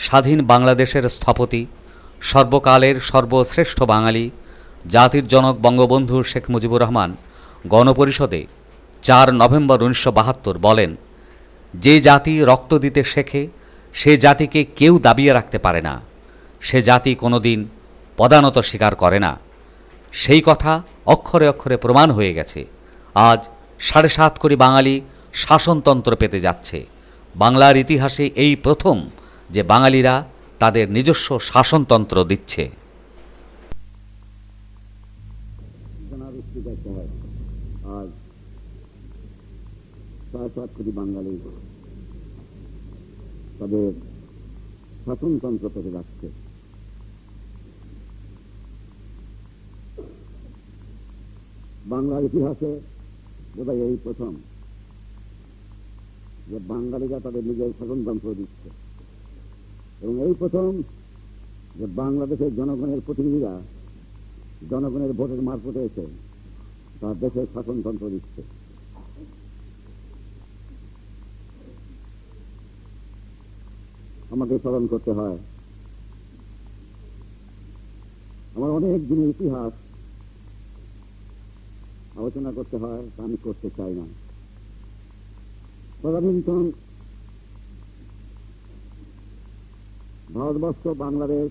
স্বাধীন বাংলাদেশের স্থপতি, সর্বকালের সর্বশ্রেষ্ঠ বাঙালি, জাতির জনক বঙ্গবন্ধু শেখ মুজিবুর রহমান গণপরিষদে 4 নভেম্বর 1972 বলেন, যে জাতি রক্ত দিতে শেখে সে জাতিকে কেউ দাবিয়ে রাখতে পারে না, সে জাতি কোনোদিন পদানত স্বীকার করে না। সেই কথা অক্ষরে অক্ষরে প্রমাণ হয়ে গেছে। আজ 7.5 কোটি বাঙালি শাসনতন্ত্র পেতে যাচ্ছে। বাংলার ইতিহাসে এই প্রথম যে বাঙালিরা তাদের নিজস্ব শাসনতন্ত্র দিচ্ছে। আজ 7.5 কোটি বাঙালি তাদের শাসনতন্ত্র পেতে যাচ্ছে। বাংলার ইতিহাসে বোধহয় এই প্রথম যে বাঙালিরা তাদের নিজের শাসনতন্ত্র দিচ্ছে, এবং এই প্রথম যে বাংলাদেশের জনগণের প্রতিনিধিরা জনগণের ভোটের মারফতে এসে তার দেশের শাসনতন্ত্র দিচ্ছে। আমাকে স্মরণ করতে হয় আমার অনেক দিনের ইতিহাস আলোচনা করতে হয়, তা আমি করতে চাই না। তদানীন্তন ভারতবর্ষ, বাংলাদেশ,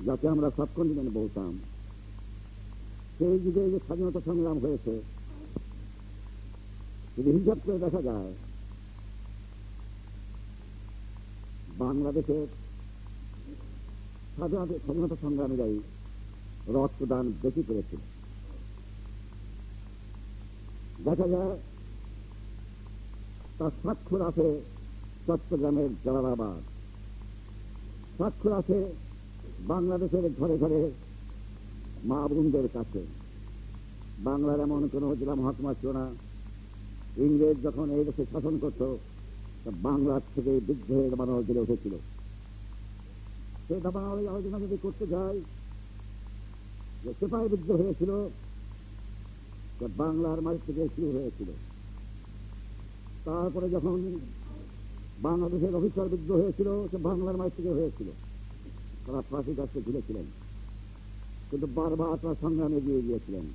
যাকে আমরা সাবকন্টিনেন্ট বলতাম, সেই যুগে যে স্বাধীনতা সংগ্রাম হয়েছে, যদি হিসাব করে দেখা যায় বাংলাদেশের স্বাধীনতা সংগ্রামীরাই রক্তদান বেশি করেছিল। দেখা যায় তার স্বাক্ষর আছে চট্টগ্রামের জালালাবাদ, স্বাক্ষর আছে বাংলাদেশের ঘরে ঘরে মা বোনদের কাছে। বাংলার এমন কোনো জেলা মহকুমা ছিল না ইংরেজ যখন এই দেশে শাসন করত বাংলার থেকে বিদ্রোহের বানর জেলে উঠেছিল। সেই দাবানলের আলোচনা যদি করতে যাই, যে সিপাহী বিদ্রোহ হয়েছিল বাংলার মাটি থেকে শুরু হয়েছিল। তারপরে যখন বাংলাদেশের অফিসার বিদ্রোহ হয়েছিল সে বাংলার মাটি থেকে হয়েছিল। তারা ফাঁসি কাছে ঘুরেছিলেন, কিন্তু বারবার তারা সংগ্রামে এগিয়ে গিয়েছিলেন।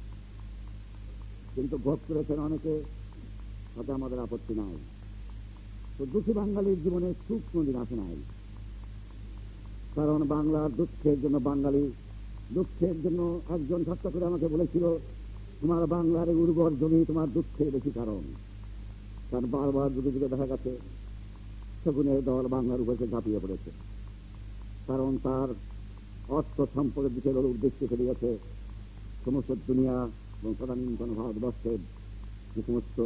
কিন্তু ভোগ করেছেন অনেকে, তাতে আমাদের আপত্তি নাই। তো দুঃখী বাঙালির জীবনে সুখ কোনদিন আসে নাই, কারণ বাংলার দুঃখের জন্য বাঙালি দুঃখের জন্য একজন ঠাট্টা করে আমাকে বলেছিল, তোমার বাংলার উর্বর জমি তোমার দুঃখের বেশি কারণ। কারণ বারবার যুগে যুগে দেখা গেছে শকুনের দল বাংলার উপরে ঝাঁপিয়ে পড়েছে, কারণ তার অর্থ সম্পদের দিকে উদ্দেশ্যে ফেলে গেছে সমস্ত দুনিয়া এবং তদানীন্তন ভারতবর্ষের যে সমস্ত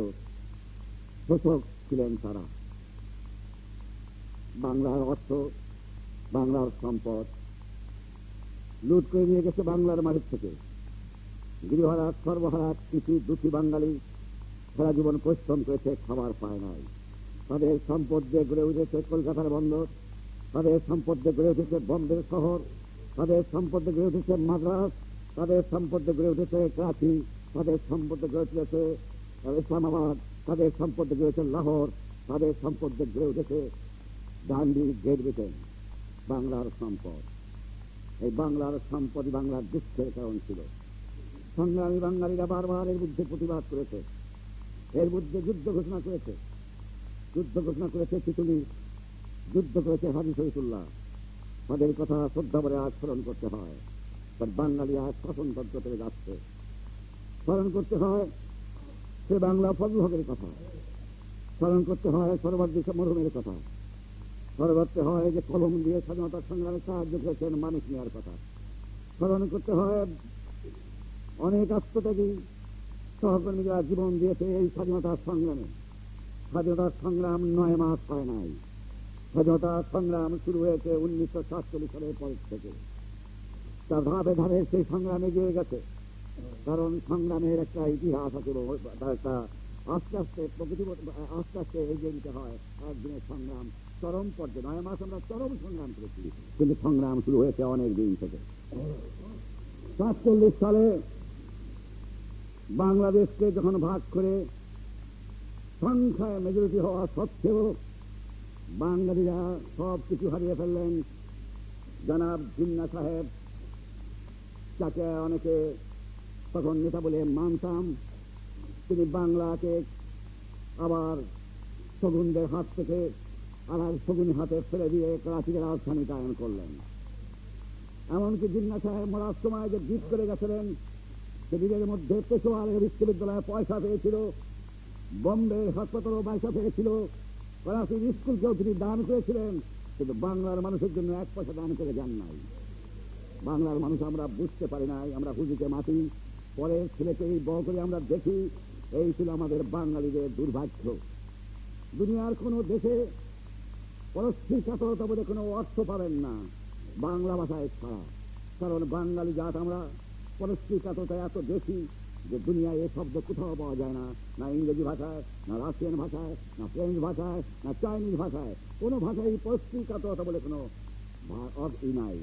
শোষক ছিলেন তারা বাংলার অর্থ, বাংলার সম্পদ লুট করে নিয়ে গেছে বাংলার মাটির থেকে। গৃহহারা, সর্বহারা কৃষি দুঃখী বাঙালি সারা জীবন পরিশ্রম করেছে, খাবার পায় নাই। তাদের সম্পদ দিয়ে গড়ে উঠেছে কলকাতার বন্দর, তাদের সম্পদ দিয়ে গড়ে উঠেছে বম্বের শহর, তাদের সম্পদ দিয়ে গড়ে উঠেছে মাদ্রাস, তাদের সম্পদ দিয়ে গড়ে উঠেছে করাচি, তাদের সম্পদ দিয়ে গড়ে উঠেছে ইসলামাবাদ, তাদের সম্পদ দিয়ে গড়ে উঠেছে লাহোর, তাদের সম্পদ দিয়ে গড়ে উঠেছে ডান্ডি, গ্রেট ব্রিটেন। বাংলার সম্পদ, এই বাংলার সম্পদ বাংলার দুঃখের কারণ ছিল। সংগ্রামী বাঙালিরা বারবার এর বিরুদ্ধে প্রতিবাদ করেছে, এর বিরুদ্ধে যুদ্ধ ঘোষণা করেছে। যুদ্ধ ঘোষণা করেছে তিতুলি, যুদ্ধ করেছে হাজী শহীদুল্লাহ। তাদের কথা শ্রদ্ধা করে আজ স্মরণ করতে হয়। তার বাঙালি আজ শাসনতন্ত্র পেয়ে যাচ্ছে। স্মরণ করতে হয় সে বাংলা ফজল হকের কথা, স্মরণ করতে হয় সর্বার্দি মরহুমের কথা, স্মরণ করতে হয় যে কলম দিয়ে স্বাধীনতা সংগ্রামে সাহায্য করেছেন মানিক মিয়ার কথা, স্মরণ করতে হয় অনেক আত্মত্যাগী সহকর্মীরা জীবন দিয়েছে এই স্বাধীনতার সংগ্রামে। স্বাধীনতার সংগ্রাম 9 মাস হয় নাই, স্বাধীনতার সংগ্রাম শুরু হয়েছে 1947 সালের পর থেকে। তার ধাপে ধাপে সেই সংগ্রামে এগিয়ে গেছে, কারণ সংগ্রামের একটা ইতিহাস আছে, একটা আস্তে আস্তে প্রকৃতি আস্তে আস্তে এগিয়ে দিতে হয়। একদিনের সংগ্রাম চরম পর্যায়ে 9 মাস আমরা চরম সংগ্রাম করেছি, কিন্তু সংগ্রাম শুরু হয়েছে অনেক দিন থেকে। 47 সালে বাংলাদেশকে যখন ভাগ করে সংখ্যায় মেজরিটি হওয়া সত্ত্বেও বাঙালিরা সব কিছু হারিয়ে ফেললেন। জনাব জিন্নাহ সাহেব, যাকে অনেকে তখন নেতা বলে মানতাম, তিনি বাংলাকে আবার শগুনদের হাত থেকে আর শগুনের হাতে ফেলে দিয়ে করাচিকে রাজধানী কায়েম করলেন। এমনকি জিন্নাহ সাহেব মরার সময় যে জিদ করে গেছিলেন, সে দিনের মধ্যে পেশোয়ার বিশ্ববিদ্যালয়ে পয়সা পেয়েছিল, বোম্বের হাসপাতালও পয়সা পেয়েছিল, করাচির স্কুলকেও তিনি দান করেছিলেন, কিন্তু বাংলার মানুষের জন্য এক পয়সা দান করে যান নাই। বাংলার মানুষ আমরা বুঝতে পারি নাই, আমরা হুজুকে মাতি, পরের ছেলেকে এই বড় করে আমরা দেখি। এই ছিল আমাদের বাঙালিদের দুর্ভাগ্য। দুনিয়ার কোনো দেশে পরশ্রীকাতরতা বলে কোনো অর্থ পাবেন না বাংলা ভাষায় ছাড়া। কারণ বাঙালি জাত আমরা পরশ্রীকাতরতা এত বেশি যে দুনিয়ায় এ শব্দ কোথাও পাওয়া যায় না, না ইংরেজি ভাষায়, না রাশিয়ান ভাষায়, না ফ্রেঞ্চ ভাষায়, না চাইনিজ ভাষায়। কোনো ভাষায় পরশ্রীকাতরতা বলে কোনো অর্থই নাই,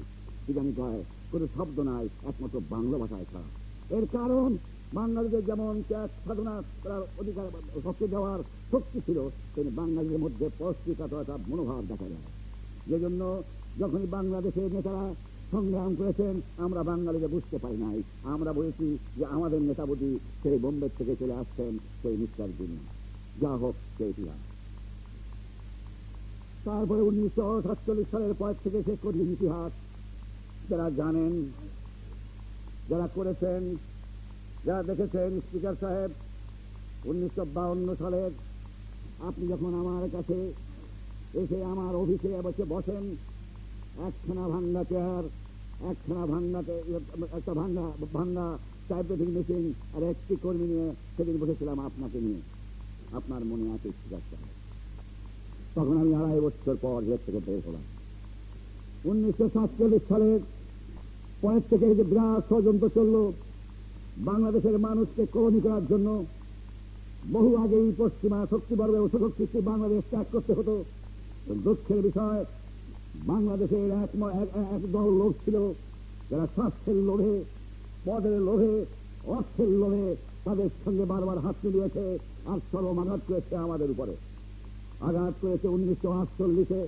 কি জানি কয়, কোনো শব্দ নাই একমাত্র বাংলা ভাষায় ছাড়া। এর কারণ বাঙালিদের যেমন ত্যাগ সাধনা করার অধিকার শক্তি দেওয়ার শক্তি ছিল, তেমনি বাঙালিদের মধ্যে পরশ্রীকাতরতা মনোভাব দেখা যায়। যে জন্য যখনই বাংলাদেশের নেতারা সংগ্রাম করেছেন, আমরা বাঙালিরা বুঝতে পারি নাই। আমরা বলেছি যে আমাদের নেতা বুঝি সেই বোম্বে থেকে চলে আসছেন, সেই মিস্টার জিন্নাহ। যা হোক, সেই ইতিহাস। তারপরে 1947 সালের পর থেকে সে কঠিন ইতিহাস যারা জানেন, যারা করেছেন, যারা দেখেছেন। স্পিকার সাহেব, 1952 সালের আপনি যখন আমার কাছে এসে আমার অফিসে বসে বসেন, একখানা ভাঙ্গা চেয়ার, একখানা একটা ভাঙ্গা টাইপরাইটিং মেশিন আর একটি কর্মী নিয়ে সেদিন বসেছিলাম আপনাকে নিয়ে। আপনার মনে আছে স্পিকার সাহেব? তখন আমি 2.5 বছর পর জেল থেকে বের হলাম। 1947 সালের পরের থেকে যে বিরাট ষড়যন্ত্র চলল বাংলাদেশের মানুষকে কলোনি করার জন্য, বহু আগেই পশ্চিমা শক্তিবর্গ ও শক্তি বাংলাদেশ ত্যাগ করতে হতো। দুঃখের বিষয়, বাংলাদেশের এক দল লোক ছিল যারা স্বাস্থ্যের লোভে, পদের লোভে, অর্থের লোভে তাদের সঙ্গে বারবার হাত মিলিয়েছে আর চরম আঘাত করেছে আমাদের উপরে। আঘাত করেছে 1948-এ,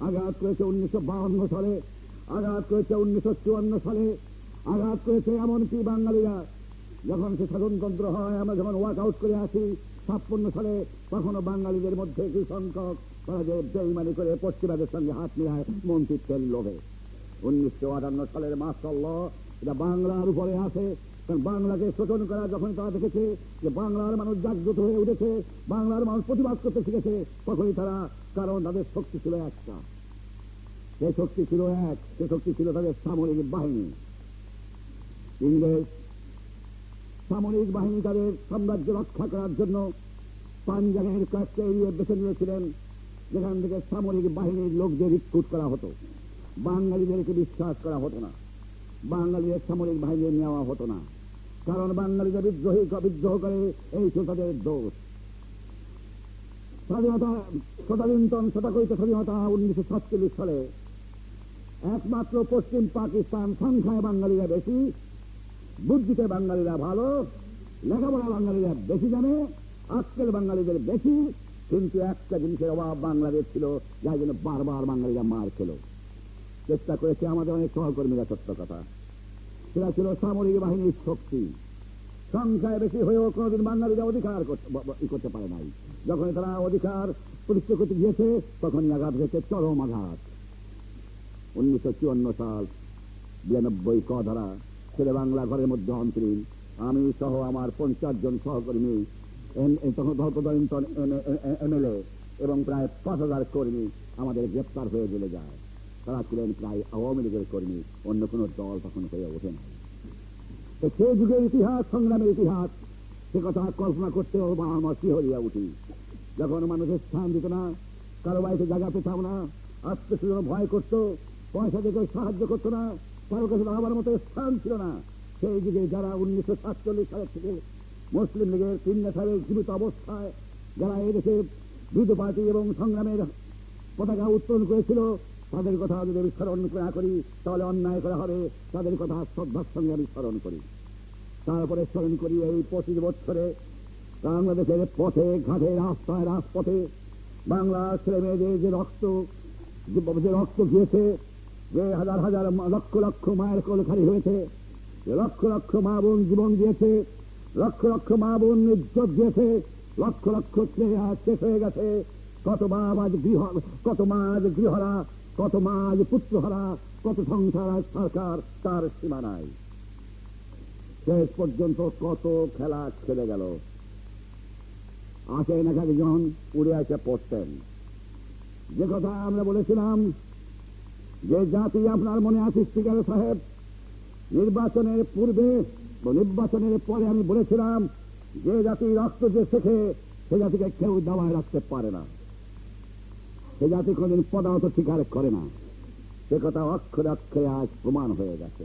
আঘাত করেছে 1952 সালে, আঘাত করেছে 1954 সালে, আঘাত করেছে এমনকি বাঙালিরা যখন সে স্বাধীনতন্ত্র হয়, আমরা যখন ওয়াক আউট করে আসি 56 সালে, তখনও বাঙালিদের মধ্যে কি সংখ্যক তারা যে বেইমানি করে পশ্চিমাদের সঙ্গে হাত মিলায় মন্ত্রিত্বের লোভে। 1958 সালের মার্শাল ল এটা বাংলার উপরে আসে। কারণ বাংলাকে শোষণ করা যখন তারা দেখেছে যে বাংলার মানুষ জাগ্রত হয়ে উঠেছে, বাংলার মানুষ প্রতিবাদ করতে শিখেছে, তখনই তারা, কারণ তাদের শক্তি ছিল একটা, সে শক্তি ছিল এক, সে শক্তি ছিল তাদের সামরিক বাহিনী। ইংরেজ সামরিক বাহিনী তাদের সাম্রাজ্য রক্ষা করার জন্য পাঞ্জাবের কয়েকটা এরিয়া বেছে নিয়েছিলেন, যেখান থেকে সামরিক বাহিনীর লোকদের রিক্রুট করা হতো। বাঙালিদেরকে বিশ্বাস করা হতো না, বাঙালিদের সামরিক বাহিনী নেওয়া হতো না, কারণ বাঙালিদের বিদ্রোহ করে, এই ছিল তাদের দোষ। স্বাধীনতা শতাধিনতন শতাকরিত স্বাধীনতা 1947 সালে একমাত্র পশ্চিম পাকিস্তান সংখ্যায় বাঙালিরা বেশি, বুদ্ধিতে বাঙালিরা ভালো, লেখাপড়া বাঙালিরা বেশি জানে, আজকের বাঙালিদের বেশি, কিন্তু একটা জিনিসের অভাব বাংলাদেশ ছিল, যার জন্য বারবার বাঙালিরা মার খেল। চেষ্টা করেছে আমাদের অনেক সহকর্মীরা, সত্য কথা, সেটা ছিল সামরিক বাহিনীর শক্তি। সংখ্যায় বেশি হয়েও কোনোদিন বাঙালিরা অধিকার করতে পারে নাই। যখন তারা অধিকার প্রতিষ্ঠা করতে গিয়েছে, তখনই আঘাত হয়েছে, চরম আঘাত। 1954 সাল 92 ক ধারা, ছেলে বাংলা ঘরের মধ্যে অন্তরীণ, আমি সহ আমার 50 জন সহকর্মী, তখন তদানীন্তন MLA এবং প্রায় 5000 কর্মী আমাদের গ্রেপ্তার হয়ে চলে যায়। তারা ছিলেন প্রায় আওয়ামী লীগের কর্মী, অন্য কোনো দল তখন হয়ে ওঠে না। তো সেই যুগের ইতিহাস, সংগ্রামের ইতিহাস, সে কথা কল্পনা করতেও আমার শিহরিয়া উঠি। যখন মানুষের স্থান দিত না, কারো বাড়িতে জায়গা পেতাম না, আত্মীয় স্বজন ভয় করতো, পয়সা দিয়ে কেউ সাহায্য করতো না, কারো কাছে আমার মতো স্থান ছিল না, সেই যুগে যারা 1947 সালের থেকে মুসলিম লীগের 3 সালের জীবিত অবস্থায় যারা এদেশে বিরোধী পার্টি এবং সংগ্রামের পতাকা উত্তোলন করেছিল, তাদের কথা যদি আমি স্মরণ না করি তাহলে অন্যায় করা হবে। তাদের কথা শ্রদ্ধার সঙ্গে আমি স্মরণ করি। তারপরে স্মরণ করি এই 25 বছরে বাংলাদেশের পথে ঘাটে রাস্তায় রাজপথে বাংলার ছেলে মেয়েদের যে রক্ত গিয়েছে, যে হাজার হাজার লক্ষ লক্ষ মায়ের কোল খালি হয়েছে, যে লক্ষ লক্ষ মা বোন জীবন দিয়েছে, লক্ষ লক্ষ মা বোন ইজ্জত দিয়েছে, লক্ষ লক্ষ ছেলে আজ শেষ হয়ে গেছে। কত মা আজ গৃহহারা, কত মা আজ পুত্রহারা, কত সংসার আজ সরকার তার সীমা নাই। শেষ পর্যন্ত কত খেলা খেলে গেল। আসেন এক একজন উড়ে এসে পড়তেন। যে কথা আমরা বলেছিলাম, যে জাতি আপনার মনে আছে স্পিকার সাহেব, নির্বাচনের পূর্বে নির্বাচনের পরে আমি বলেছিলাম, যে জাতি রক্ত যে শেখে সে জাতিকে কেউ দাবায় রাখতে পারে না, সে জাতি কোনদিন পদানত স্বীকার করে না। সে কথা অক্ষরে অক্ষরে আজ প্রমাণ হয়ে গেছে।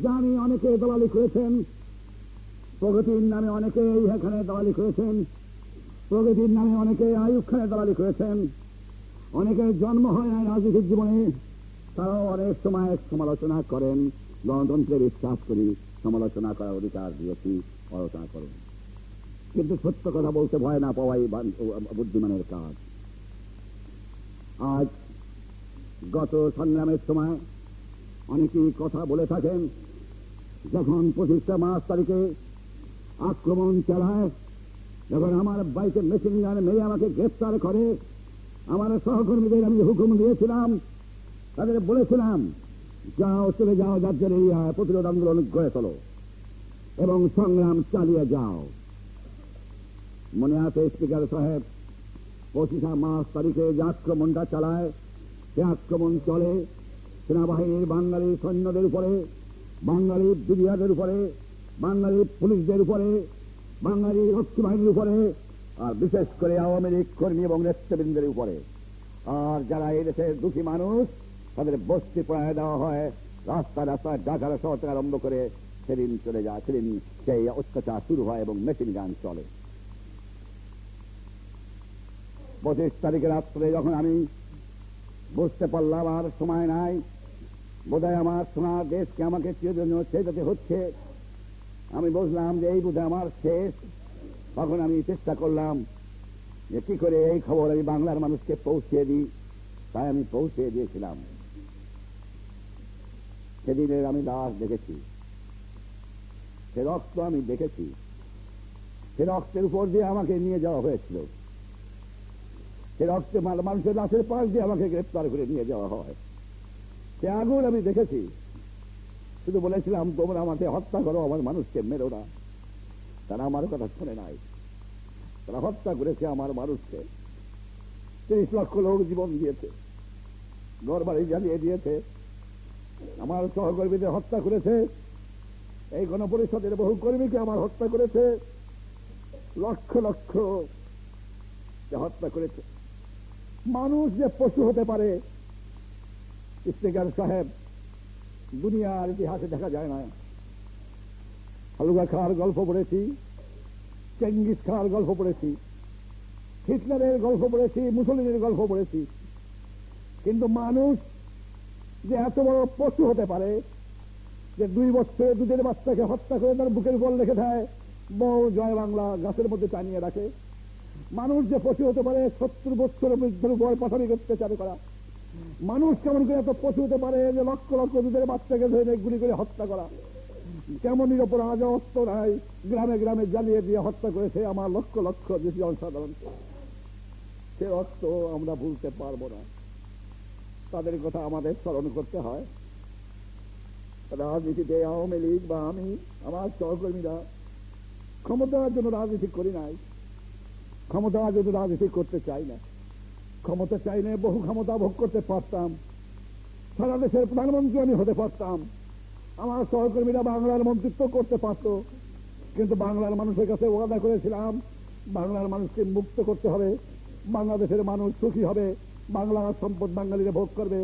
জানি অনেকে দালালি করেছেন, প্রগতির নামে অনেকে এখানে দালালি করেছেন, প্রগতির নামে অনেকে আইয়ুব খানের দালালি করেছেন, অনেকের জন্ম হয় না রাজনৈতিক জীবনে, তারাও অনেক সময় সমালোচনা করেন। গণতন্ত্রে বিশ্বাস করি, সমালোচনা করার অধিকার দিয়েছি, আলোচনা করুন, কিন্তু সত্য কথা বলতে ভয় না পাওয়াই বুদ্ধিমানের কাজ। আজ গত সংগ্রামের সময় অনেকেই কথা বলে থাকেন, যখন 25 মার্চ তারিখে আক্রমণ চালায়, যখন আমার বাইকে মেশিন গান মেয়ে আমাকে গ্রেফতার করে, আমার সহকর্মীদের আমি হুকুম দিয়েছিলাম, তাদের বলেছিলাম, যাও চলে যাও, যার জন্য প্রতিরোধ আন্দোলন গড়ে তোলো এবং সংগ্রাম চালিয়ে যাও। মনে আছে স্পিকার সাহেব, 25 মার্চ তারিখে যে আক্রমণটা চালায়, সে আক্রমণ চলে সেনাবাহিনীর বাঙালি সৈন্যদের উপরে, বাঙালি বিডিআরদের উপরে, বাঙালি পুলিশদের উপরে, বাঙালি রক্ষী বাহিনীর উপরে, আর বিশেষ করে আওয়ামী লীগ কর্মী এবং নেতৃবৃন্দের উপরে। আর যারা এই দেশের দুঃখী মানুষ, তাদের বস্তি পড়ায় দেওয়া হয়, রাস্তায় রাস্তায় ঢাকা শহর থেকে আরম্ভ করে সেদিন চলে যায়, সেদিন সেই অত্যাচার শুরু হয় এবং মেশিন গান চলে। 25 তারিখের রাত্রে যখন আমি বুঝতে পারলাম আর সময় নাই, বোধহয় আমার সোনার দেশকে আমাকে চিরজন্য ছেড়ে যেতে হচ্ছে, আমি বুঝলাম যে এই বোধহয় আমার শেষ। তখন আমি চেষ্টা করলাম যে কি করে এই খবর আমি বাংলার মানুষকে পৌঁছে দিই। তাই আমি পৌঁছে দিয়েছিলাম। সেদিনের আমি লাশ দেখেছি, সে রক্ত আমি দেখেছি, সে রক্তের উপর দিয়ে আমাকে নিয়ে যাওয়া হয়েছিল, সে রক্তে মানুষের লাশের পাশ দিয়ে আমাকে গ্রেপ্তার করে নিয়ে যাওয়া হয়, সে আগুন আমি দেখেছি। শুধু বলেছিলাম, তোমরা আমাকে হত্যা করো, আমার মানুষকে মেরো না। তারা আমার কথা শুনে নাই, তারা হত্যা করেছে আমার মানুষকে। 30 লক্ষ লোক জীবন দিয়েছে, ঘর বাড়ি জ্বালিয়ে দিয়েছে, আমার সহকর্মীদের হত্যা করেছে, এই গণপরিষদের বহু কর্মীকে আমার হত্যা করেছে, লক্ষ লক্ষ হত্যা করেছে। মানুষ যে পশু হতে পারে, স্পিকার সাহেব, দুনিয়ার ইতিহাসে দেখা যায় না। হালুগা খাওয়ার গল্প পড়েছি, চেঙ্গিস খাওয়ার গল্প পড়েছি, হিটলারের গল্প পড়েছি, মুসলিনের গল্প পড়েছি, কিন্তু মানুষ যে এত বড় পশু হতে পারে যে 2 বছরে দুধের বাচ্চাকে হত্যা করে তার বুকের উপর রেখে দেয়, বউ জয় বাংলা গাছের মধ্যে টানিয়ে রাখে। মানুষ যে পশু হতে পারে 70 বছরের বৃদ্ধের উপর পাঠানি করতে চালু করা। মানুষ কেমন করে এত পশু হতে পারে যে লক্ষ লক্ষ দুধের বাচ্চাকে ধরে গুলি করে হত্যা করা। কেমন নিরপরাধ অস্ত্র নাই, গ্রামে গ্রামে জ্বালিয়ে দিয়ে হত্যা করেছে আমার লক্ষ লক্ষ দেশি জনসাধারণ। সে রক্ত আমরা ভুলতে পারবো না, তাদের কথা আমাদের স্মরণ করতে হয়। রাজনীতিতে আওয়ামী লীগ বা আমি, আমার সহকর্মীরা ক্ষমতার জন্য রাজনীতি করি নাই, ক্ষমতার জন্য রাজনীতি করতে চাই না। ক্ষমতা চাইলে বহু ক্ষমতা ভোগ করতে পারতাম, সারা দেশের প্রধানমন্ত্রী আমি হতে পারতাম, আমার সহকর্মীরা বাংলার মন্ত্রিত্ব করতে পারত। কিন্তু বাংলার মানুষের কাছে ওয়াদা করেছিলাম, বাংলার মানুষকে মুক্ত করতে হবে, বাংলাদেশের মানুষ সুখী হবে, বাংলার সম্পদ বাঙালিরা ভোগ করবে,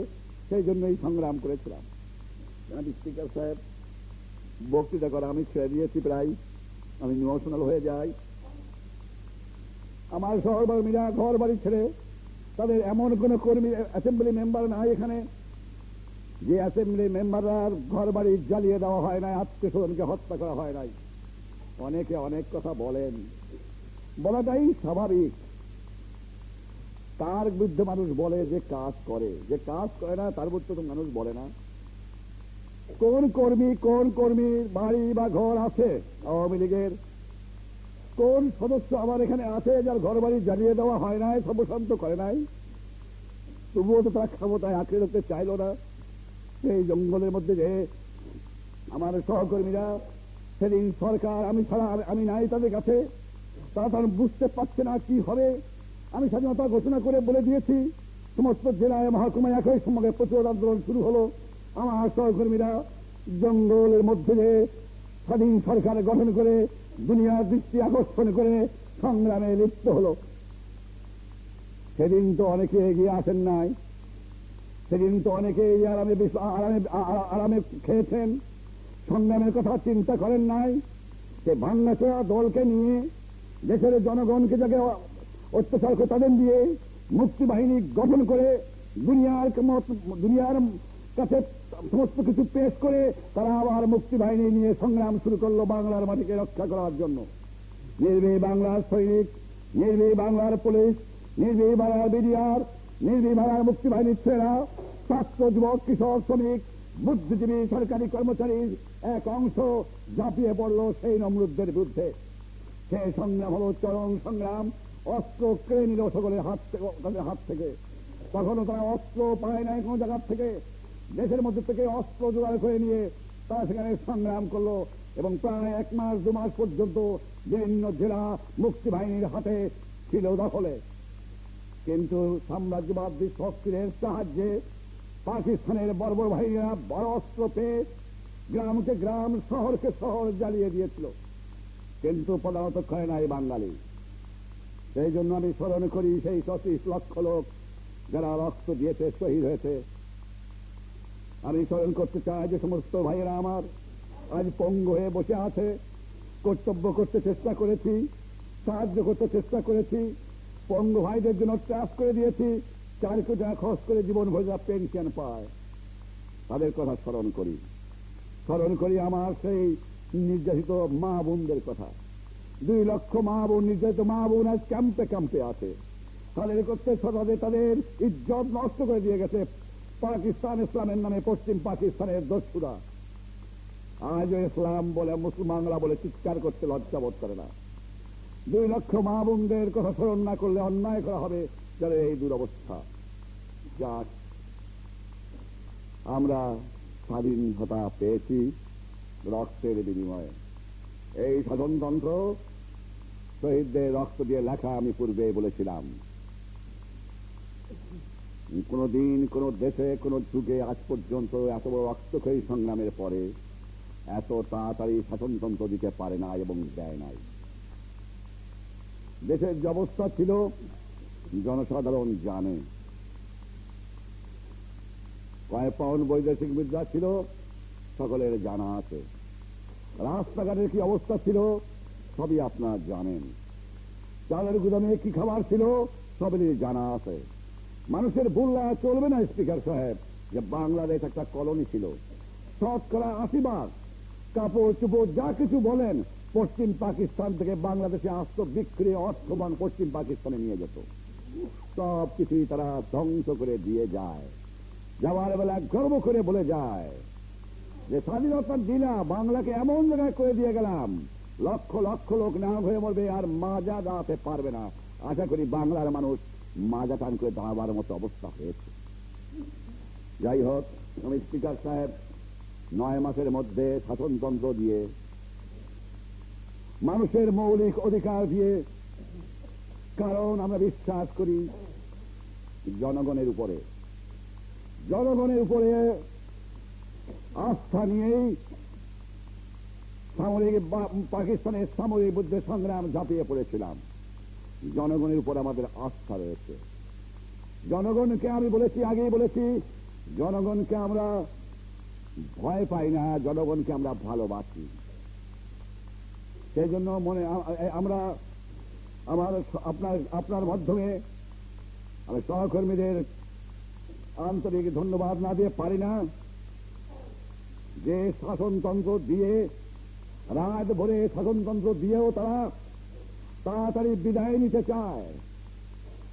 সেই জন্যই সংগ্রাম করেছিলাম। স্পিকার সাহেব, বক্তৃতা করা আমি ছেড়ে দিয়েছি, প্রায় আমি ইমোশনাল হয়ে যাই। আমার সহকর্মীরা ঘর বাড়ি ছেড়ে, তাদের এমন কোন কর্মী অ্যাসেম্বলি মেম্বার নাই এখানে যে অ্যাসেম্বলি মেম্বাররা ঘর বাড়ি জ্বালিয়ে দেওয়া হয় নাই, আত্মীয় স্বজনকে হত্যা করা হয় নাই। অনেকে অনেক কথা বলেন, বলাটাই স্বাভাবিক। কার বিরুদ্ধে মানুষ বলে যে কাজ করে, যে কাজ করে না তার বিরুদ্ধে তো মানুষ বলে না। কোন কর্মীর বাড়ি বা ঘর আছে আওয়ামী লীগের? কোন সদস্য আমার এখানে আছে যার ঘর বাড়ি জ্বালিয়ে দেওয়া হয় নাই, সর্বশান্ত করে নাই? তবুও তো তারা ক্ষমতায় আঁকড়ে রাখতে চাইল না। সেই জঙ্গলের মধ্যে যে আমার সহকর্মীরা সেদিন সরকার আমি ছাড়া আমি নাই তাদের কাছে, তারা বুঝতে পারছে না কি হবে। আমি স্বাধীনতা ঘোষণা করে বলে দিয়েছি, সমস্ত জেলায় মহকুমায় একই সঙ্গে প্রতিরোধ আন্দোলন শুরু হলো। আমার সহকর্মীরা জঙ্গলের মধ্যে যে স্বাধীন সরকার গঠন করে দুনিয়ার দৃষ্টি আকর্ষণ করে সংগ্রামে লিপ্ত হলো। সেদিন তো অনেকে এগিয়ে আসেন নাই, সেদিন তো অনেকে আরামে খেয়েছেন, সংগ্রামের কথা চিন্তা করেন নাই। সে ভাঙাচোরা দলকে নিয়ে দেশের জনগণকে যাকে অত্যাচার করে তাদের দিয়ে মুক্তি বাহিনী গঠন করে দুনিয়ার কাছে সমস্ত কিছু পেশ করে তারা আবার মুক্তি বাহিনী নিয়ে সংগ্রাম শুরু করলো বাংলার মাটিকে রক্ষা করার জন্য। নির্ভীক বাংলার সৈনিক, নির্ভীক বাংলার পুলিশ, নির্ভীক বাংলার বিডিআর, নির্ভীক বাংলার মুক্তি বাহিনীর ছেলেরা, ছাত্র, যুবক, কিশোর, শ্রমিক, বুদ্ধিজীবী, সরকারি কর্মচারীর এক অংশ ঝাঁপিয়ে পড়লো সেই নমরুদদের বিরুদ্ধে। সেই সংগ্রাম হলো চরম সংগ্রাম। অস্ত্র কেড়ে নিল সকলের তাদের হাত থেকে। তখনও তারা অস্ত্র পায় নাই কোনো জায়গার থেকে, দেশের মধ্যে থেকে অস্ত্র জোগাড় করে নিয়ে তারা সেখানে সংগ্রাম করলো এবং প্রায় 1 মাস 2 মাস পর্যন্ত বিভিন্ন জেলা মুক্তি বাহিনীর হাতে ছিল দখলে। কিন্তু সাম্রাজ্যবাদী শক্তির সাহায্যে পাকিস্তানের বর্বর বাহিনীরা বড় অস্ত্র পেয়ে গ্রামকে গ্রাম, শহরকে শহর জ্বালিয়ে দিয়েছিল, কিন্তু প্রধানত খায় নাই বাঙালি। সেই জন্য আমি স্মরণ করি সেই 25 লক্ষ লোক যারা রক্ত দিয়েছে, শহীদ হয়েছে। আমি স্মরণ করতে চাই যে সমস্ত ভাইয়েরা আমার আজ পঙ্গু হয়ে বসে আছে। কর্তব্য করতে চেষ্টা করেছি, সাহায্য করতে চেষ্টা করেছি, পঙ্গু ভাইদের জন্য ট্রাস্ট করে দিয়েছি, 4 কোটি টাকা খরচ করে জীবন ভোজা পেনশন পায়। তাদের কথা স্মরণ করি আমার সেই নির্যাতিত মা বোনদের কথা। 2 লক্ষ মা বোন, নির্যাতিত মা বোন আজ ক্যাম্পে আছে। তাদের করতে তাদের ইজ্জত নষ্ট করে দিয়ে গেছে পাকিস্তান, ইসলামের নামে পশ্চিম পাকিস্তানের দস্যুরা। আজও ইসলাম বলে মুসলমানরা বলে চিৎকার করতে লজ্জা বোধ করে না। 2 লক্ষ মা বোনদের কথা স্মরণ না করলে অন্যায় করা হবে যাদের এই দুরবস্থা। যাক, আমরা স্বাধীনতা পেয়েছি রক্তের বিনিময়ে। এই শাসনতন্ত্র শহীদদের রক্ত দিয়ে লেখা। আমি পূর্বে বলেছিলাম, কোন দিন কোন দেশে কোন যুগে আজ পর্যন্ত এত বড় রক্তক্ষয়ী সংগ্রামের পরে এত তাড়াতাড়ি শাসনতন্ত্র দিতে পারে না এবং দেয় নাই। দেশের যে অবস্থা ছিল জনসাধারণ জানে। কয় পাউন্ড বৈদেশিক মুদ্রা ছিল সকলের জানা আছে। রাস্তাঘাটের কি অবস্থা ছিল সবই আপনারা জানেন। চালের গুদামে কি খাবার ছিল সবেরই জানা আছে। মানুষের ভুললা চলবে না স্পিকার সাহেব যে বাংলাদেশ একটা কলোনি ছিল। 80% কাপড় চুপড় যা কিছু বলেন পশ্চিম পাকিস্তান থেকে বাংলাদেশে আসতো, বিক্রি অর্থবান পশ্চিম পাকিস্তানে নিয়ে যেত। সব কিছুই তারা ধ্বংস করে দিয়ে যায়। যাওয়ার বেলা গর্ব করে বলে যায় যে স্বাধীনতার দিনা বাংলাকে এমন জায়গায় করে দিয়ে গেলাম, লক্ষ লক্ষ লোক না হয়ে মরবে আর মাজা দাঁড়াতে পারবে না। আশা করি বাংলার মানুষ মাজা টান করে দাঁড়াবার মতো অবস্থা হয়েছে। যাই হোক, আমি স্পিকার সাহেব 9 মাসের মধ্যে শাসনতন্ত্র দিয়ে, মানুষের মৌলিক অধিকার দিয়ে, কারণ আমরা বিশ্বাস করি জনগণের উপরে আস্থা নিয়েই পাকিস্তানের সামরিক যুদ্ধে সংগ্রাম ঝাঁপিয়ে পড়েছিলাম। জনগণের উপর আমাদের আস্থা রয়েছে। জনগণকে আমি বলেছি, আগেই বলেছি, জনগণকে আমরা ভয় পাই না, জনগণকে আমরা ভালোবাসি। সেই জন্য আমরা আপনার মাধ্যমে আমি সহকর্মীদের আন্তরিক ধন্যবাদ না দিয়ে পারি না যে শাসনতন্ত্র দিয়ে, রাত ভরে শাসনতন্ত্র দিয়েও তারা তাড়াতাড়ি বিদায় নিতে চায়।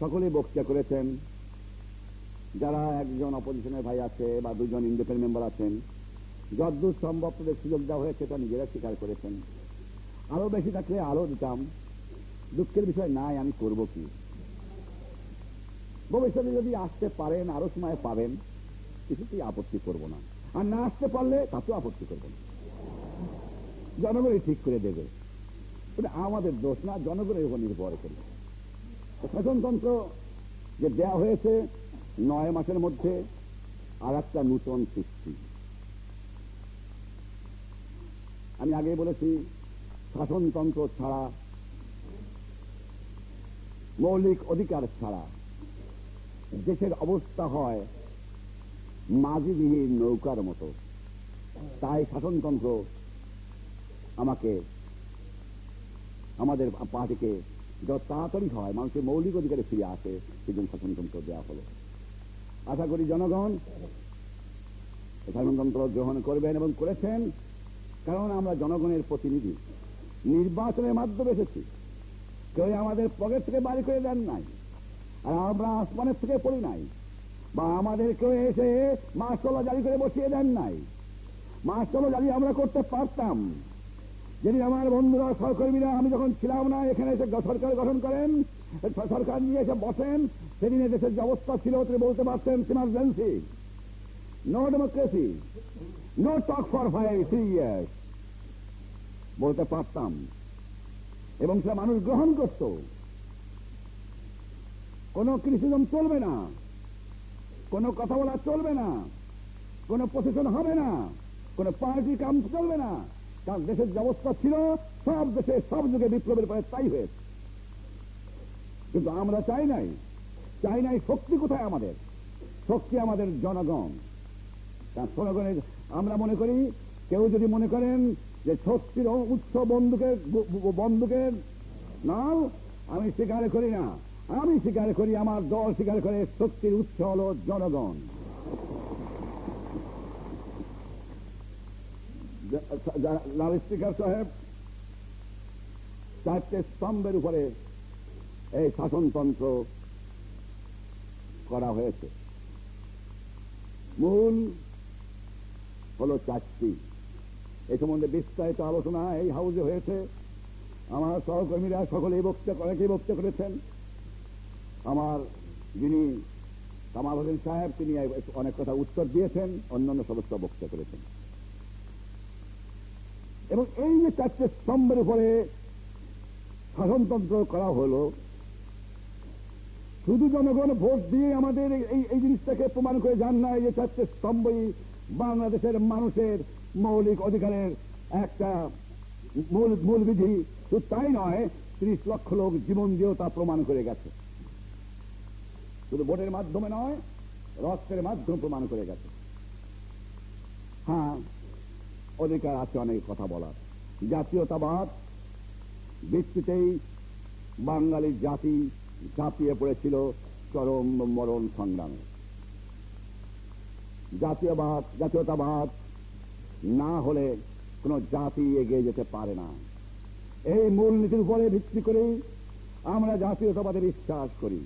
সকলেই বক্তৃতা করেছেন। যারা একজন অপোজিশনের ভাই আছে বা দুজন ইন্ডিপেন্ডেন্ট মেম্বার আছেন, যতদূর সম্ভব তাদের সুযোগ দেওয়া হয়েছে তা নিজেরা স্বীকার করেছেন। আরো বেশি থাকলে আরো দিতাম, দুঃখের বিষয় নাই, আমি করব কি। ভবিষ্যতে যদি আসতে পারেন, আরো সময় পাবেন, কিছুতেই আপত্তি করব না। আর না আসতে পারলে তাতেও আপত্তি করব না। জনগণই ঠিক করে দেবে, এটা আমাদের দোষ না, জনগণের উপর নির্ভর করে। শাসনতন্ত্র যে দেয়া হয়েছে 9 মাসের মধ্যে আর একটা নূতন সৃষ্টি। আমি আগে বলেছি, শাসনতন্ত্র ছাড়া, মৌলিক অধিকার ছাড়া দেশের অবস্থা হয় মাঝিবিহীন নৌকার মতো। তাই শাসনতন্ত্র আমাদের পার্টিকে যত তাড়াতাড়ি হয় মানুষের মৌলিক অধিকারে ফিরে আসে, সেজন্য শাসনতন্ত্র দেওয়া হলো। আশা করি জনগণ শাসনতন্ত্র গ্রহণ করবেন এবং করেছেন, কারণ আমরা জনগণের প্রতিনিধি। নির্বাচনের মাধ্যমে এসেছি, কেউ আমাদের পকেট থেকে বাড়ি করে দেন নাই, আর আমরা আসমানের থেকে পড়ি নাই, বা আমাদের কেউ এসে মাসতলা জারি করে বসিয়ে দেন নাই। মাসতলা জারি আমরা করতে পারতাম। যেদিন আমার বন্ধুরা সহকর্মীরা, আমি যখন ছিলাম না, এখানে এসে সরকার গঠন করেন, সরকার নিয়ে এসে বসেন, সেদিন দেশের যে অবস্থা ছিল তিনি বলতে পারতেন emergency, no democracy, no talk for 3 years বলতে পারতাম, এবং সেটা মানুষ গ্রহণ করত। কোন ক্রিটিসিজম চলবে না, কোন কথা বলা চলবে না, কোন প্রশাসন হবে না, কোন পার্টি কাম চলবে না। কারণ দেশের যে অবস্থা ছিল, সব দেশে সব যুগে বিপ্লবের পরে তাই হয়েছে। কিন্তু আমরা চাই নাই শক্তি কোথায়? আমাদের শক্তি আমাদের জনগণ। জনগণের আমরা মনে করি, কেউ যদি মনে করেন যে শক্তির উৎস বন্দুকের নাম, আমি স্বীকার করি না। আমি স্বীকার করি, আমার দল স্বীকার করে, শক্তির উৎস হল জনগণ। স্পিকার সাহেব, 4টে স্তম্ভের উপরে এই শাসনতন্ত্র করা হয়েছে। মূল হল 4টি। এই সম্বন্ধে বিস্তারিত আলোচনা এই হাউসে হয়েছে। আমার সহকর্মীরা সকলেই বক্তৃতা করেছেন। আমার যিনি কামাল হোসেন সাহেব, তিনি অনেক কথা উত্তর দিয়েছেন, অন্যান্য সদস্য বক্তৃতা করেছেন। এবং এই যে 4টে স্তম্ভের উপরে শাসনতন্ত্র করা হলো, শুধু জনগণ ভোট দিয়ে আমাদের এই জিনিসটাকে প্রমাণ করে যান না, এই যে 4টে স্তম্ভই বাংলাদেশের মানুষের মৌলিক অধিকারের একটা মূল বিধি। শুধু তাই নয়, 30 লক্ষ লোক জীবন দিয়েও তা প্রমাণ করে গেছে। শুধু ভোটের মাধ্যমে নয়, রক্তের মাধ্যমে প্রমাণ করে গেছে। হ্যাঁ, অধিকার আছে অনেক কথা বলার। জাতীয়তাবাদ ভিত্তিতেই বাঙালি জাতি ঝাঁপিয়ে পড়েছিল চরম মরণ সংগ্রামে। জাতীয়তাবাদ না হলে কোনো জাতি এগিয়ে যেতে পারে না। এই মূলনীতির উপরে ভিত্তি করে আমরা জাতীয়তাবাদে বিশ্বাস করি।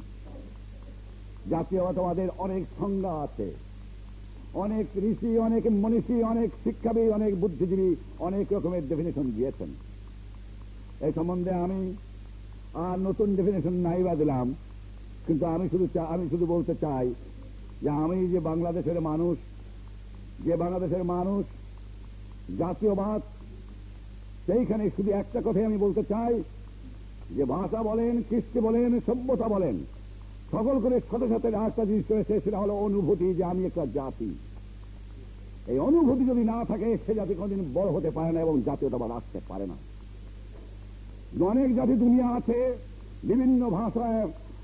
জাতীয়তাবাদের অনেক সংজ্ঞা আছে, অনেক ঋষি, অনেক মনীষী, অনেক শিক্ষাবিদ, অনেক বুদ্ধিজীবী অনেক রকমের ডেফিনেশন দিয়েছেন। এই সম্বন্ধে আমি আর নতুন ডেফিনেশন নাই বা দিলাম, কিন্তু আমি শুধু বলতে চাই যে আমি যে বাংলাদেশের মানুষ জাতীয়বাদ, সেইখানে শুধু একটা কথাই আমি বলতে চাই যে ভাষা বলেন, কৃষ্টি বলেন, সভ্যতা বলেন, সকল করে সাথে সাথে একটা জিনিস রয়েছে, সেটা হলো অনুভূতি যে আমি একটা জাতি। এই অনুভূতি যদি না থাকে সে জাতি কোনদিন বড় হতে পারে না এবং জাতীয়তাবাদ আসতে পারে না। অনেক জাতি দুনিয়া আছে, বিভিন্ন ভাষায়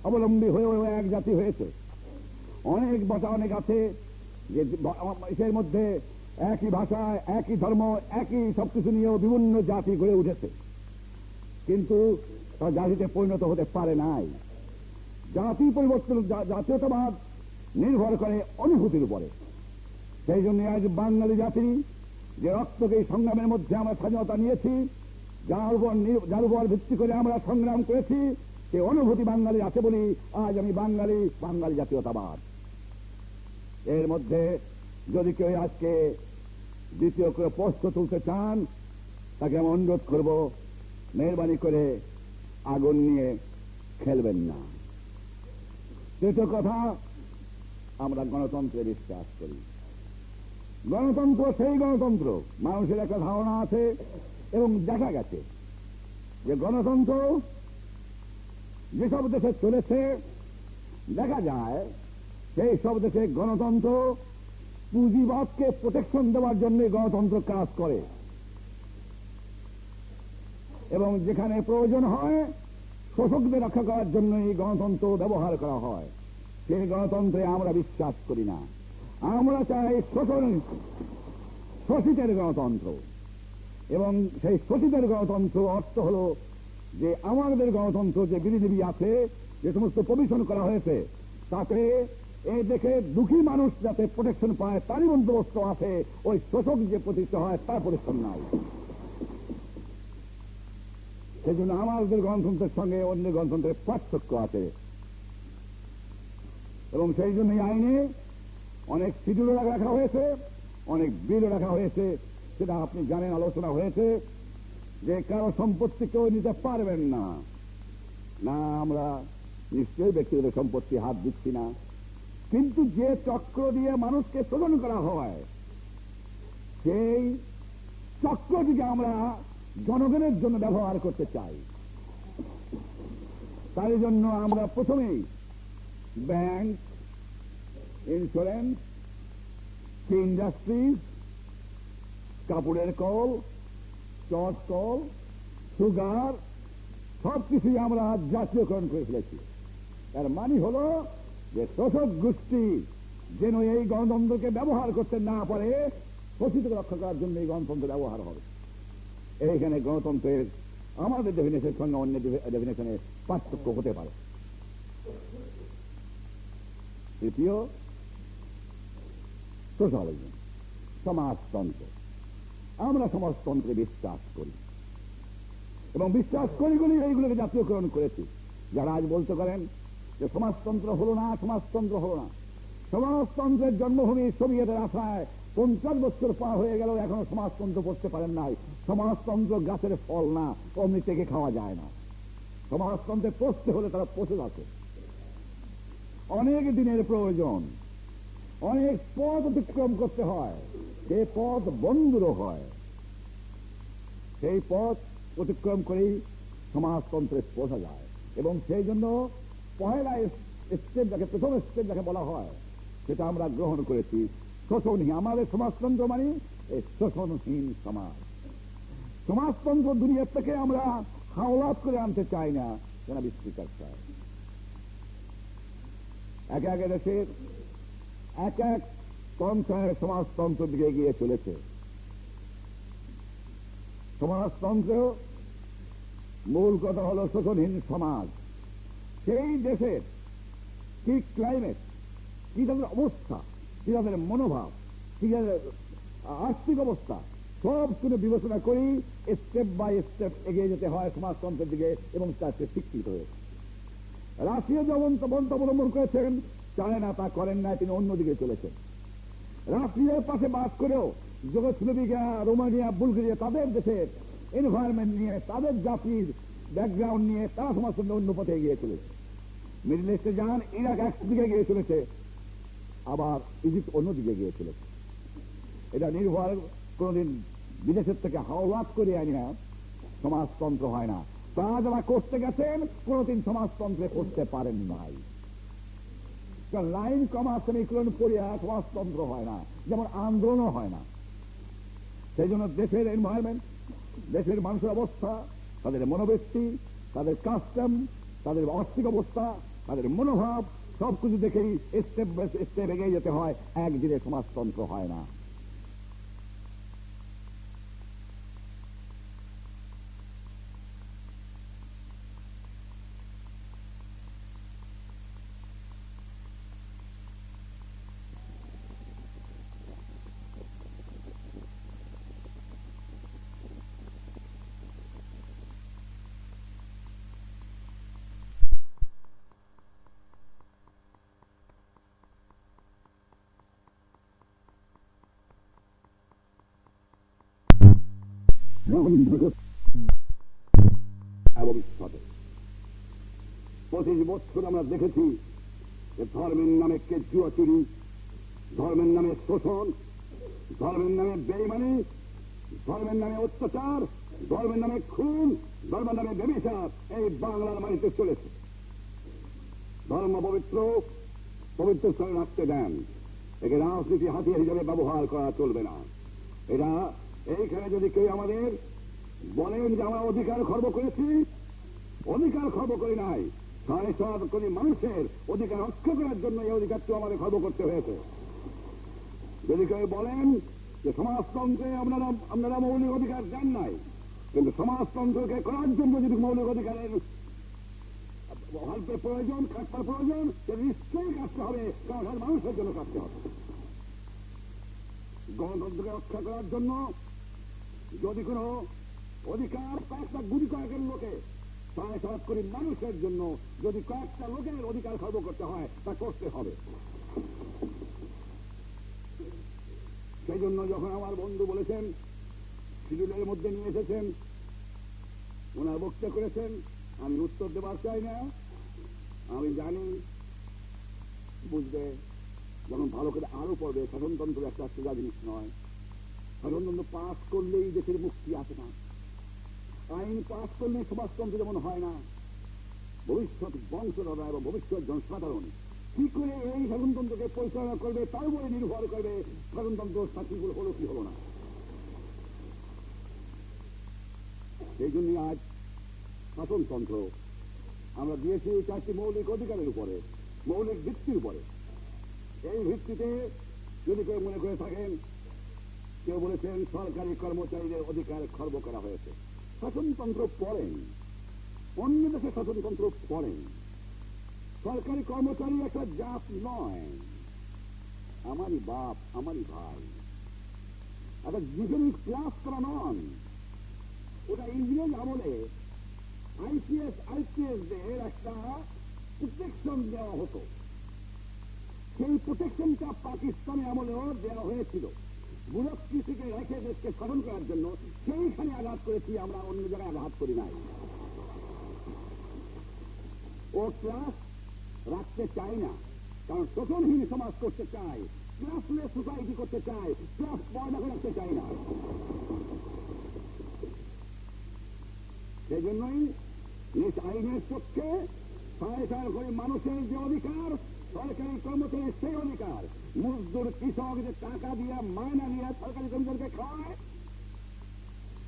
অবলম্বী হয়ে এক জাতি হয়েছে। অনেক ভাষা অনেক আছে যে এর মধ্যে একই ভাষায়, একই ধর্ম, একই সবকিছু নিয়েও বিভিন্ন জাতি গড়ে উঠেছে, কিন্তু তারা জাতিতে পরিণত হতে পারে নাই। জাতি পরিবর্তন, জাতীয়তাবাদ নির্ভর করে অনুভূতির উপরে। সেই জন্য আজ বাঙালি জাতি যে রক্তকে এই সংগ্রামের মধ্যে আমরা স্বাধীনতা নিয়েছি, যার উপর ভিত্তি করে আমরা সংগ্রাম করেছি, সে অনুভূতি বাঙালি আছে বলি আজ আমি বাঙালি জাতীয়তাবাদ। এর মধ্যে যদি কেউ আজকে দ্বিতীয় করে প্রশ্ন তুলতে চান, তাকে আমি অনুরোধ করব, মেহরবানি করে আগুন নিয়ে খেলবেন না। তৃতীয় কথা, আমরা গণতন্ত্রে বিশ্বাস করি। গণতন্ত্র সেই গণতন্ত্র, মানুষের একটা ধারণা আছে এবং দেখা গেছে যে গণতন্ত্র যেসব দেশে চলেছে, দেখা যায় সেই সব দেশে গণতন্ত্র পুঁজিবাদকে প্রোটেকশন দেওয়ার জন্য গণতন্ত্র কাজ করে, এবং যেখানে প্রয়োজন হয় শোষকদের রক্ষা করার জন্য এই গণতন্ত্র ব্যবহার করা হয়। সেই গণতন্ত্রে আমরা বিশ্বাস করি না। আমরা চাই শোষিতের গণতন্ত্র, এবং সেই শোষিতের গণতন্ত্র অর্থ হল যে আমাদের গণতন্ত্র যে বিধিনিধি আছে, যে সমস্ত প্রভিশন করা হয়েছে, তাতে এই দেখে দুঃখী মানুষ যাতে প্রোটেকশন পায় তারই বন্দোবস্ত আছে, ওই শোষক যে প্রতিষ্ঠা হয় তার প্রোটেকশন নাই। সেই জন্য আমাদের গণতন্ত্রের সঙ্গে অন্য গণতন্ত্রের পার্থক্য আছে, এবং সেই জন্য এই আইনে অনেক শিডিউল রাখা হয়েছে, অনেক বিলও রাখা হয়েছে। সেটা আপনি জানেন, আলোচনা হয়েছে যে কারো সম্পত্তি কেউ নিতে পারবেন না। না, আমরা নিশ্চয়ই ব্যক্তিগত সম্পত্তি হাত দিচ্ছি না, কিন্তু যে চক্র দিয়ে মানুষকে শোষণ করা হয়, সেই চক্রটিকে আমরা জনগণের জন্য ব্যবহার করতে চাই। তার জন্য আমরা প্রথমেই ব্যাংক, ইন্স্যুরেন্স, ইন্ডাস্ট্রিজ, কাপড়ের কল, চট কল, সুগার, সবকিছুই আমরা জাতীয়করণ করে ফেলেছি। তার মানে হল যে শোষক গোষ্ঠী যেন এই গণতন্ত্রকে ব্যবহার করতে না পারে, শোষিতকে রক্ষা করার জন্য এই গণতন্ত্র ব্যবহার হবে। এইখানে গণতন্ত্রের আমাদের ডেফিনেশনের সঙ্গে অন্য ডেফিনেশনের পার্থক্য হতে পারে। তৃতীয়, সোশ্যালিজম, সমাজতন্ত্র। আমরা সমাজতন্ত্রে বিশ্বাস করি, এবং বিশ্বাস করি বলে এইগুলোকে জাতীয়করণ করেছি। যারা আজ বলতে পারেন যে সমাজতন্ত্র হলো না, সমাজতন্ত্রের জন্মভূমি সোভিয়েতের আশায় 50 বছর পার হয়ে গেল, এখনো সমাজতন্ত্র পড়তে পারেন নাই। সমাজতন্ত্র গাছের ফল না, অমনি থেকে খাওয়া যায় না। সমাজতন্ত্রে পড়তে হলে তারা পচে যাচ্ছে, অনেক দিনের প্রয়োজন, অনেক পথ অতিক্রম করতে হয়, সে পথ বন্ধুরও হয়। সেই পথ অতিক্রম করেই সমাজতন্ত্রে পৌঁছা যায়, এবং সেই জন্য পহেলা স্টেপ যাকে, প্রথম স্টেপ যাকে বলা হয়, সেটা আমরা গ্রহণ করেছি। শোষণহীন, আমাদের সমাজতন্ত্র মানে এই শোষণহীন সমাজ। সমাজতন্ত্র দুনিয়ার থেকে আমরা হাওলাত করে আনতে চাই না, যেন স্পিকার চায়। এক এক দেশের এক এক পন্থায় সমাজতন্ত্র দিকে এগিয়ে চলেছে। সমাজতন্ত্রেও মূল কথা হল শোষণহীন সমাজ। সেই দেশের কি ক্লাইমেট, কি তাদের অবস্থা, কি তাদের মনোভাব, কি তাদের আর্থিক অবস্থা, সব কিছু বিবেচনা করেই স্টেপ বাই স্টেপ এগিয়ে যেতে হয় সমাজতন্ত্রের দিকে, এবং তাতে স্বীকৃত হয়েছে। রাশিয়া যেমন পন্থা অবলম্বন করেছেন, চায়না তা করেন না, তিনি অন্যদিকে চলেছেন। রাশিয়ার পাশে বাস করেও যুগোস্লাভিয়া, রোমানিয়া, বুলগেরিয়া তাদের দেশের এনভায়রনমেন্ট নিয়ে, তাদের জাতির ব্যাকগ্রাউন্ড নিয়ে তারা সমাজতন্ত্র অন্য পথে এগিয়ে চলেছে। মিডল ইস্টে যান, ইরাক একদিকে এগিয়ে চলেছে, আবার ইজিপ্ট অন্যদিকে এগিয়ে চলেছে। এটা নির্ভর কোনদিন বিদেশের থেকে হাওলাত করে আনি না, সমাজতন্ত্র হয় না। তা যারা করতে গেছেন কোনদিন সমাজতন্ত্রে করতে পারেন নাই। লাইন কমা সেমিকোলন করিয়া সমাজতন্ত্র হয় না, যেমন আন্দোলনও হয় না। সেই জন্য দেশের এনভায়রনমেন্ট, দেশের মানুষের অবস্থা, তাদের মনোবৃত্তি, তাদের কাস্টম, তাদের আর্থিক অবস্থা, তাদের মনোভাব সবকিছু দেখেই স্টেপ বাই স্টেপ এগিয়ে যেতে হয়। একদিনে সমাজতন্ত্র হয় না। ভবিষ্যতে 25 বছর আমরা দেখেছি যে ধর্মের নামে কেজুয়া চুরি, ধর্মের নামে শোষণ, ধর্মের নামে বেইমানি, ধর্মের নামে অত্যাচার, ধর্মের নামে খুন, ধর্মের নামে ব্যভিচার এই বাংলার মাটিতে চলেছে। ধর্ম পবিত্র, পবিত্র স্থলে রাখতে দেন। একে রাজনীতি হাতিয়ার হিসাবে ব্যবহার করা চলবে না। এরা এইখানে যদি কেউ আমাদের বলেন যে আমরা অধিকার খর্ব করেছি, অধিকার খর্ব করি নাই, 7.5 কোটি মানুষের অধিকার রক্ষা করার জন্য এই অধিকারটি আমাদের খর্ব করতে হয়েছে। যদি কেউ বলেন যে সমাজতন্ত্রে আপনারা মৌলিক অধিকার দেন নাই, কিন্তু সমাজতন্ত্রকে করার জন্য যদি মৌলিক অধিকারের হেল্পের প্রয়োজন, কাজটার প্রয়োজন, সে নিশ্চয়ই কাজটা হবে, কারণ মানুষের জন্য কাজতে হবে। গণতন্ত্রকে রক্ষা করার জন্য যদি কোনো অধিকার কয়েকটা গুলি কয়েকের লোকে 7.5 কোটি মানুষের জন্য যদি কয়েকটা লোকের অধিকার খর্ব করতে হয়, তা করতে হবে। সেই জন্য যখন আমার বন্ধু বলেছেন, শিডিউলের মধ্যে নিয়ে এসেছেন, ওনার বক্তব্য করেছেন, আমি উত্তর দেবার চাই না। আমি জানি বুঝবে, যখন ভালো করে আরো পড়বে, শাসনতন্ত্র একটা সোজা জিনিস নয়। শাসনতন্ত্র পাস করলেই দেশের মুক্তি আসে না, আইন পাস করলেই সমাজতন্ত্র যেমন হয় না। ভবিষ্যৎ বংশধরা এবং ভবিষ্যৎ জনসাধারণ কি করে এই শাসনতন্ত্রকে পরিচালনা করবে তার উপরে নির্ভর করবে শাসনতন্ত্র সাকসেসফুল হলো কি হলো না। সেই জন্য আজ শাসনতন্ত্র আমরা দিয়েছি 4টি মৌলিক অধিকারের উপরে, মৌলিক ভিত্তির উপরে। এই ভিত্তিতে যদি কেউ মনে করে থাকেন, কেউ বলেছেন সরকারি কর্মচারীদের অধিকার খর্ব করা হয়েছে। শাসনতন্ত্র পড়েন, অন্য দেশে শাসনতন্ত্র পড়েন। সরকারি কর্মচারী একটা জাত নয়, আমারই বাপ, আমারই ভাই। একটা জিজনিক ক্লাস করা নন। ওটা ইংরেজ আমলে আইপিএসদের একটা প্রোটেকশন দেওয়া হতো। সেই প্রোটেকশনটা পাকিস্তানে আমলেও দেওয়া হয়েছিল। ব্যুরোক্রেসিকে রেখে দেশকে শাসন করার জন্য সেইখানে আঘাত করেছি আমরা, অন্য জায়গায় আঘাত করি নাই। ও ক্লাস রাখতে চাই না, কারণ শোষণহীন সমাজ করতে চাই, ক্লাসলেস সোসাইটি করতে চাই, ক্লাস পয়দা রাখতে চাই না। সেই জন্যই নিজ আইনের পক্ষে 7.5 কোটি মানুষের যে অধিকার, সরকারি কর্মচারীর সেই অধিকার, মজদুর কৃষক যে টাকা দিয়া মায়না দিয়া সরকারি কর্মচারীকে খাওয়ায়,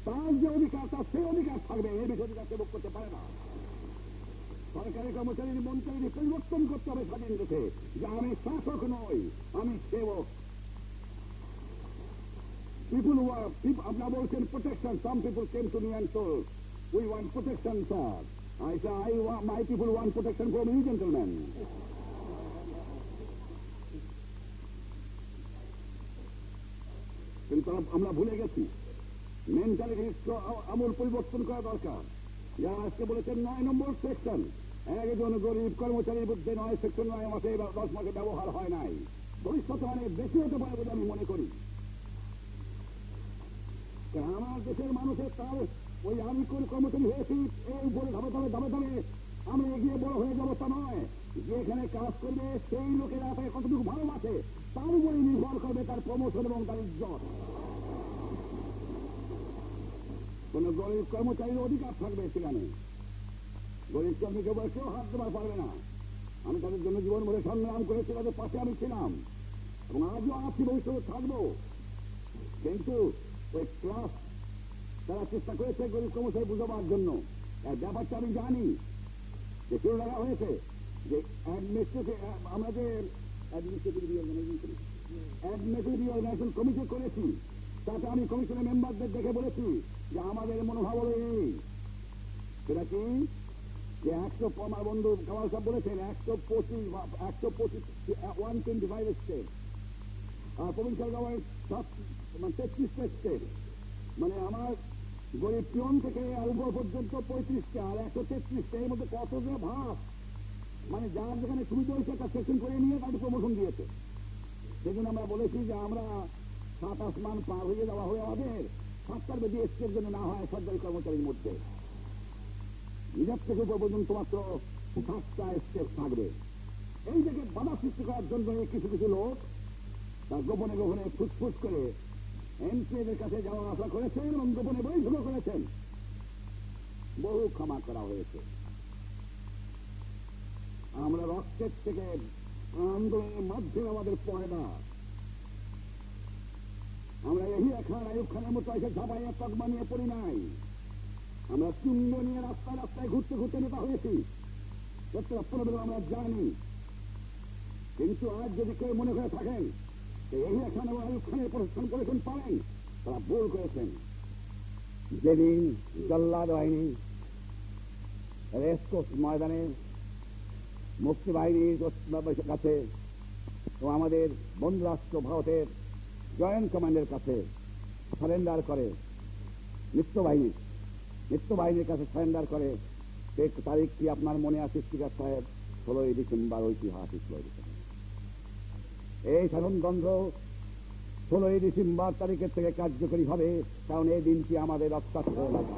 তার যে অধিকার, তার সেই অধিকার থাকবে। এর বিষয়ে অধিকার সেবক করতে পারে না। সরকারি কর্মচারীর মন্ত্রী পরিবর্তন করতে হবে স্বাধীন দেশে, যে আমি শাসক নই, আমি সেবক। আপনারা বলছেন protection, some people came to me and told we want protection, sir. I say, my people want protection from you, gentlemen. কিন্তু আমরা ভুলে গেছি মেন্টালিটি আমূল পরিবর্তন করা দরকার। যারা আজকে বলেছেন 9 নম্বর সেকশন, একজন গরিব কর্মচারীর বিরুদ্ধে 9 সেকশন 9 মাসে 10 মাসে ব্যবহার হয় নাই, ভবিষ্যতে অনেক বেশি হতে পারে বলে আমি মনে করি। আমার দেশের মানুষের তার ওই আমি কোন কর্মচারী হয়েছি এই উপরে ধাপে ধাপে ধাপে ধাপে আমি এগিয়ে বড় হয়ে যাবো তা নয়। যেখানে কাজ করবে সেই লোকেরা তাকে কতটুকু ভালোবাসে তার উপরে নির্ভর করবে তার প্রমোশন এবং তার ইজ্জত। কোন গরিব কর্মচারীর অধিকার থাকবে সেখানে, গরিব কর্মীকে বলে কেউ হাত দেবার পারবে না। আমি তাদের জন্য জীবন ভরে সংগ্রাম করেছি, তাদের পাশে আমি ছিলাম এবং আজও আছি, ভবিষ্যতে থাকবো। কিন্তু ওই ক্লাস তারা চেষ্টা করেছে গরিব কর্মচারী বুঝাবার জন্য। ব্যাপারটা আমি জানি যে শুরু লাগা হয়েছে যে আমরা যে অর্গানাইজেশন কমিটি করেছি, তাতে আমি কমিশনের মেম্বারদের দেখে বলেছি যে আমাদের মনোভাব হল এই, সেটা কি যে 100 আমার বন্ধু কামাল সাহেব বলেছেন 125 স্টেট আর প্রভিন্সিয়াল গভর্নমেন্ট 33টা স্টেট, মানে আমার গরিব পিয়ন থেকে আর উপর পর্যন্ত 35টা আর 133টা, এর মধ্যে কত যে ভাব, মানে যার যেখানে সুবিধা হয়েছে একটা সেকশন করে নিয়ে তাদের প্রমোশন দিয়েছে। সেজন্য আমরা বলেছি যে আমরা 7 আসমান পার হয়ে যাওয়া হয়ে আমাদের 7টার বেশি স্টেট জন্য না হয় সরকারি কর্মচারীর মধ্যে, নিজের থেকে উপর পর্যন্ত মাত্র 7টা স্টেট থাকবে। এই থেকে বাধা সৃষ্টি করার জন্য কিছু কিছু লোক তার গোপনে গোপনে ফুসফুস করে এমপিদের কাছে যাওয়া আসা করেছেন এবং গোপনে বৈঠকও করেছেন, বহু ক্ষমা করা হয়েছে। আমরা রক্তের থেকে আন্দোলনের মাধ্যমে আমাদের পয়দা, আমরা এহিয়া খান আয়ুব খানের মতো এসে ঝাপাইয়া তকমা নিয়ে পড়ি নাই, আমরা চুম্ব নিয়ে রাস্তায় রাস্তায় ঘুরতে ঘুরতে নেতা হয়েছি, প্রত্যেক আমরা জানি। কিন্তু আজ যদি কেউ মনে করে থাকেন এহিয়া খান এবং আয়ুব খানের প্রশাসন করেছেন পারেন, তারা ভুল করেছেন। যেদিন জল্লাদ বাহিনী রেসকোর্স ময়দানে মুক্তি বাহিনীর কাছে এবং আমাদের বন্ধুরাষ্ট্র ভারতের জয়েন্ট কমান্ডের কাছে সারেন্ডার করে, নিত্য বাহিনীর কাছে সারেন্ডার করে, সেই তারিখটি আপনার মনে আছে স্পিকার সাহেব, 16ই ডিসেম্বর, ঐতিহাসিক 16ই ডিসেম্বর। এই শাসনতন্ত্র 16ই ডিসেম্বর তারিখের থেকে কার্যকরী হবে, কারণ এই দিনটি আমাদের রক্তাক্ত লাগে।